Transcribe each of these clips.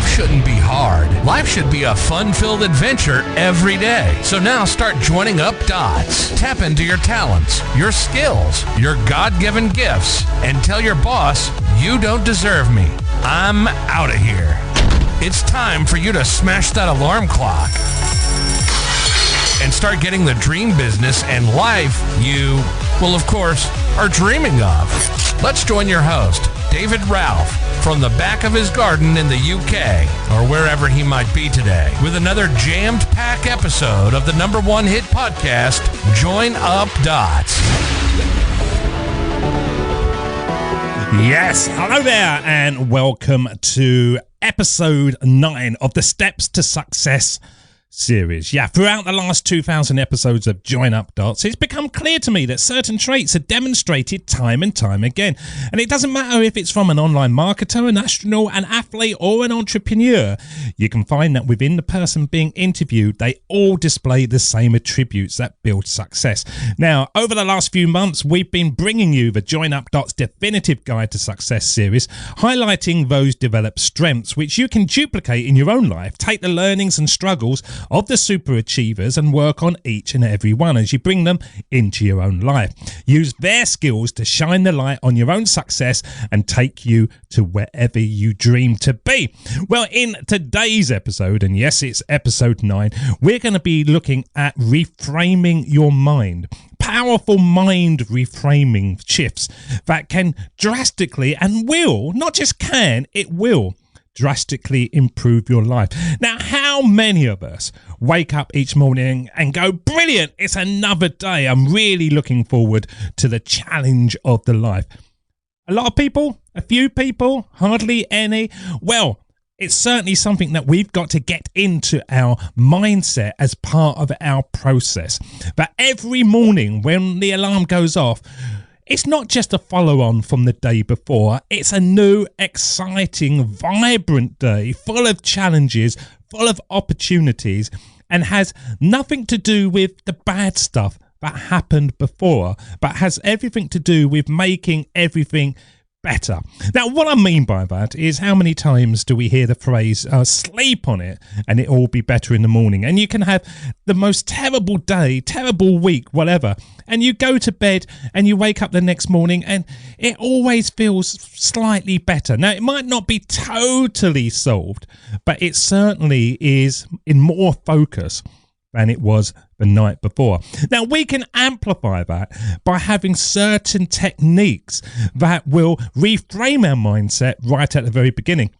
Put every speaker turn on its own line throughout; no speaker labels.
Life shouldn't be hard. Life should be a fun-filled adventure every day. So now start joining up dots. Tap into your talents, your skills, your God-given gifts, and tell your boss, you don't deserve me. I'm out of here. It's time for you to smash that alarm clock and start getting the dream business and life you, well, of course, are dreaming of. Let's join your host, David Ralph, from the back of his garden in the UK, or wherever he might be today, with another jammed-packed episode of the #1 hit podcast, Join Up Dots.
Yes, hello there, and welcome to episode 9 of the Steps to Success series. Yeah, throughout the last 2,000 episodes of Join Up Dots, it's become clear to me that certain traits are demonstrated time and time again. And it doesn't matter if it's from an online marketer, an astronaut, an athlete, or an entrepreneur. You can find that within the person being interviewed, they all display the same attributes that build success. Now, over the last few months, we've been bringing you the Join Up Dots Definitive Guide to Success series, highlighting those developed strengths which you can duplicate in your own life. Take the learnings and struggles of the super achievers and work on each and every one as you bring them into your own life. Use their skills to shine the light on your own success and take you to wherever you dream to be. Well, in today's episode, and yes, it's episode 9, we're going to be looking at reframing your mind. Powerful mind reframing shifts that can drastically and will, not just can, it will drastically improve your life. Now, how many of us wake up each morning and go, brilliant, it's another day. I'm really looking forward to the challenge of the life. A lot of people, a few people, hardly any. Well, it's certainly something that we've got to get into our mindset as part of our process. But every morning when the alarm goes off, it's not just a follow-on from the day before. It's a new, exciting, vibrant day full of challenges, full of opportunities, and has nothing to do with the bad stuff that happened before, but has everything to do with making everything better. Now, what I mean by that is, how many times do we hear the phrase, sleep on it and it'll all be better in the morning? And you can have the most terrible day, terrible week, whatever, and you go to bed and you wake up the next morning and it always feels slightly better. Now, it might not be totally solved, but it certainly is in more focus than it was the night before. Now, we can amplify that by having certain techniques that will reframe our mindset right at the very beginning.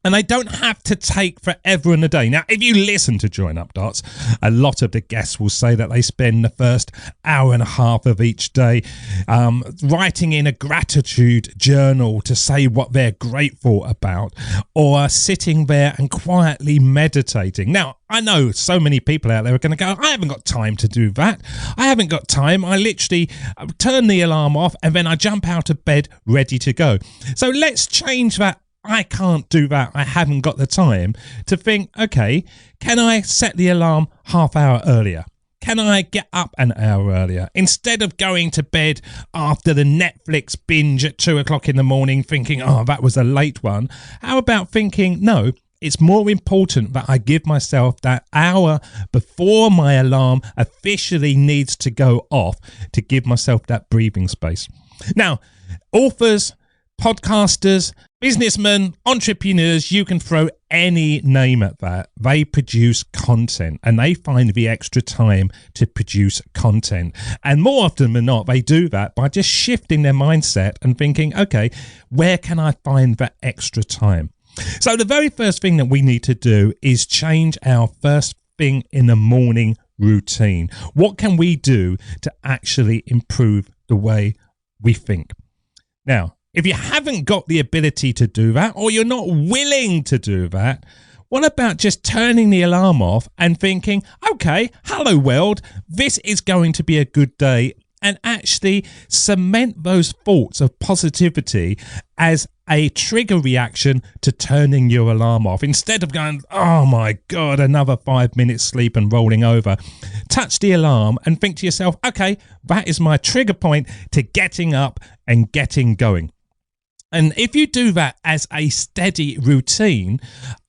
And they don't have to take forever and a day. Now, if you listen to Join Up Dots, a lot of the guests will say that they spend the first hour and a half of each day writing in a gratitude journal to say what they're grateful about, or sitting there and quietly meditating. Now, I know so many people out there are going to go, I haven't got time to do that. I haven't got time. I literally turn the alarm off and then I jump out of bed ready to go. So let's change that. I can't do that, I haven't got the time, to think, okay, can I set the alarm half hour earlier? Can I get up an hour earlier? Instead of going to bed after the Netflix binge at 2 o'clock in the morning thinking, oh, that was a late one. How about thinking, no, it's more important that I give myself that hour before my alarm officially needs to go off, to give myself that breathing space. Now, authors, podcasters, businessmen, entrepreneurs, you can throw any name at that. They produce content and they find the extra time to produce content. And more often than not, they do that by just shifting their mindset and thinking, okay, where can I find that extra time? So the very first thing that we need to do is change our first thing in the morning routine. What can we do to actually improve the way we think? Now, if you haven't got the ability to do that, or you're not willing to do that, what about just turning the alarm off and thinking, okay, hello world, this is going to be a good day, and actually cement those thoughts of positivity as a trigger reaction to turning your alarm off. Instead of going, oh my God, another 5 minutes sleep and rolling over, touch the alarm and think to yourself, okay, that is my trigger point to getting up and getting going. And if you do that as a steady routine,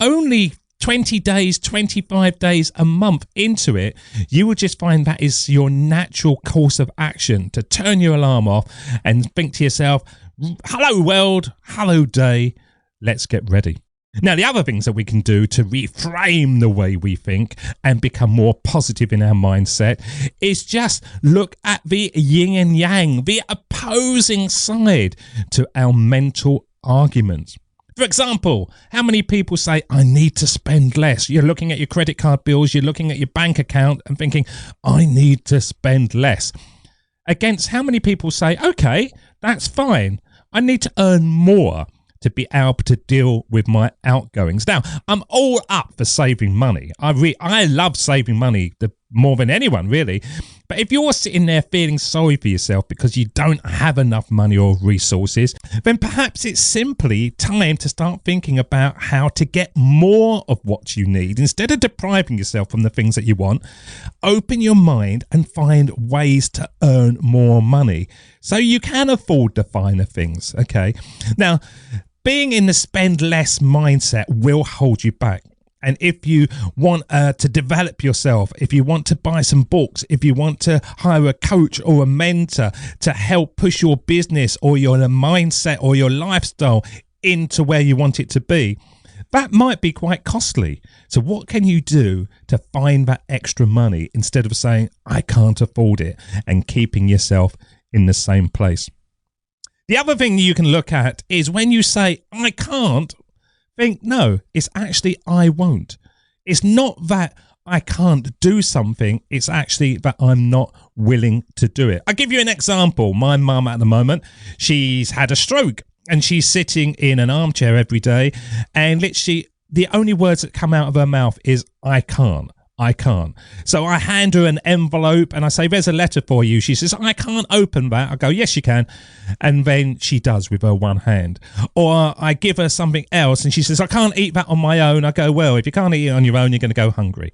only 20 days, 25 days, a month into it, you will just find that is your natural course of action to turn your alarm off and think to yourself, hello world, hello day, let's get ready. Now, the other things that we can do to reframe the way we think and become more positive in our mindset is just look at the yin and yang, the opposing side to our mental arguments. For example, how many people say, I need to spend less? You're looking at your credit card bills, you're looking at your bank account and thinking, I need to spend less. Against how many people say, okay, that's fine. I need to earn more to be able to deal with my outgoings. Now, I'm all up for saving money. I love saving money more than anyone, really. But if you're sitting there feeling sorry for yourself because you don't have enough money or resources, then perhaps it's simply time to start thinking about how to get more of what you need. Instead of depriving yourself from the things that you want, open your mind and find ways to earn more money so you can afford the finer things, okay? Now, being in the spend less mindset will hold you back. And if you want to develop yourself, if you want to buy some books, if you want to hire a coach or a mentor to help push your business or your mindset or your lifestyle into where you want it to be, that might be quite costly. So what can you do to find that extra money instead of saying, I can't afford it, and keeping yourself in the same place? The other thing you can look at is when you say, I can't, think, no, it's actually I won't. It's not that I can't do something. It's actually that I'm not willing to do it. I'll give you an example. My mum at the moment, she's had a stroke and she's sitting in an armchair every day. And literally the only words that come out of her mouth is, I can't. I can't. So I hand her an envelope and I say, there's a letter for you. She says, I can't open that. I go, yes, you can. And then she does with her one hand. Or I give her something else and she says, I can't eat that on my own. I go, well, if you can't eat it on your own, you're going to go hungry.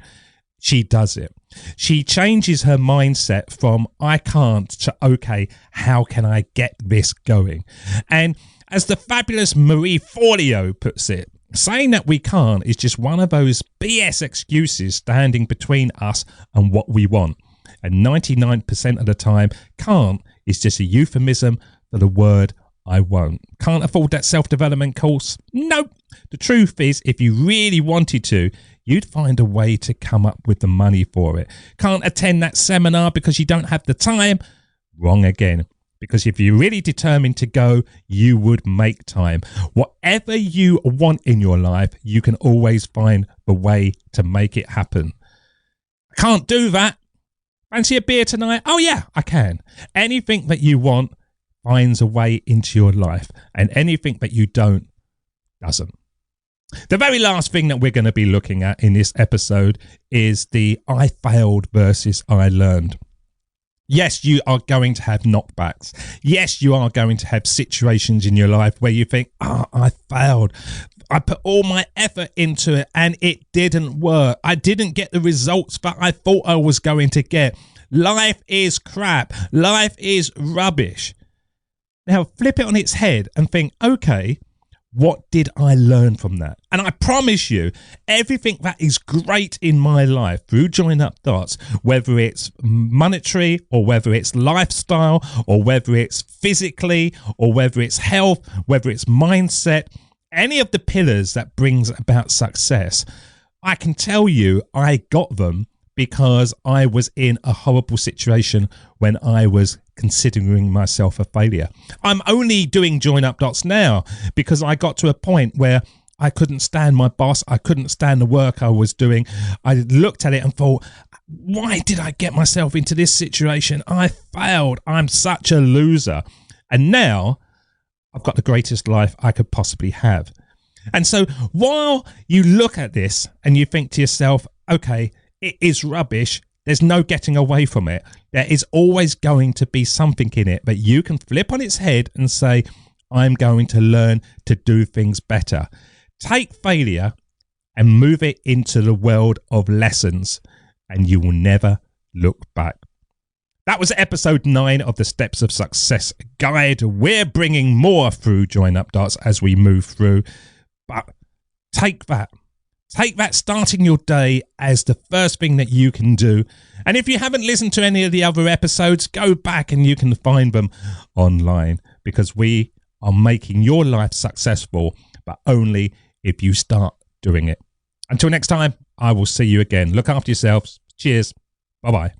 She does it. She changes her mindset from I can't to, okay, how can I get this going? And as the fabulous Marie Forleo puts it, saying that we can't is just one of those BS excuses standing between us and what we want. And 99% of the time, can't is just a euphemism for the word I won't. Can't afford that self-development course? Nope. The truth is, if you really wanted to, you'd find a way to come up with the money for it. Can't attend that seminar because you don't have the time? Wrong again. Because if you're really determined to go, you would make time. Whatever you want in your life, you can always find the way to make it happen. I can't do that. Fancy a beer tonight? Oh yeah, I can. Anything that you want finds a way into your life, and anything that you don't, doesn't. The very last thing that we're going to be looking at in this episode is the I failed versus I learned. Yes, you are going to have knockbacks. Yes, you are going to have situations in your life where you think, I failed. I put all my effort into it and it didn't work. I didn't get the results that I thought I was going to get. Life is crap. Life is rubbish. Now flip it on its head and think, okay, what did I learn from that? And I promise you, everything that is great in my life through Join Up Dots, whether it's monetary or whether it's lifestyle or whether it's physically or whether it's health, whether it's mindset, any of the pillars that brings about success, I can tell you I got them because I was in a horrible situation when I was considering myself a failure. I'm only doing Join Up Dots now because I got to a point where I couldn't stand my boss. I couldn't stand the work I was doing. I looked at it and thought, why did I get myself into this situation? I failed. I'm such a loser. And now I've got the greatest life I could possibly have. And so while you look at this and you think to yourself, okay, it is rubbish, there's no getting away from it. There is always going to be something in it that you can flip on its head and say, I'm going to learn to do things better. Take failure and move it into the world of lessons, and you will never look back. That was episode 9 of the Steps of Success guide. We're bringing more through Join Up Darts as we move through. But take that. Take that starting your day as the first thing that you can do. And if you haven't listened to any of the other episodes, go back and you can find them online, because we are making your life successful, but only if you start doing it. Until next time, I will see you again. Look after yourselves. Cheers. Bye-bye.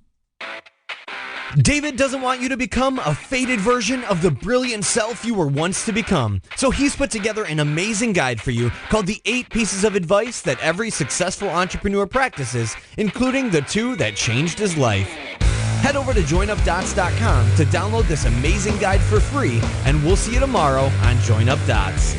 David doesn't want you to become a faded version of the brilliant self you were once to become. So he's put together an amazing guide for you called the 8 Pieces of Advice that every successful entrepreneur practices, including the 2 that changed his life. Head over to joinupdots.com to download this amazing guide for free, and we'll see you tomorrow on Join Up Dots.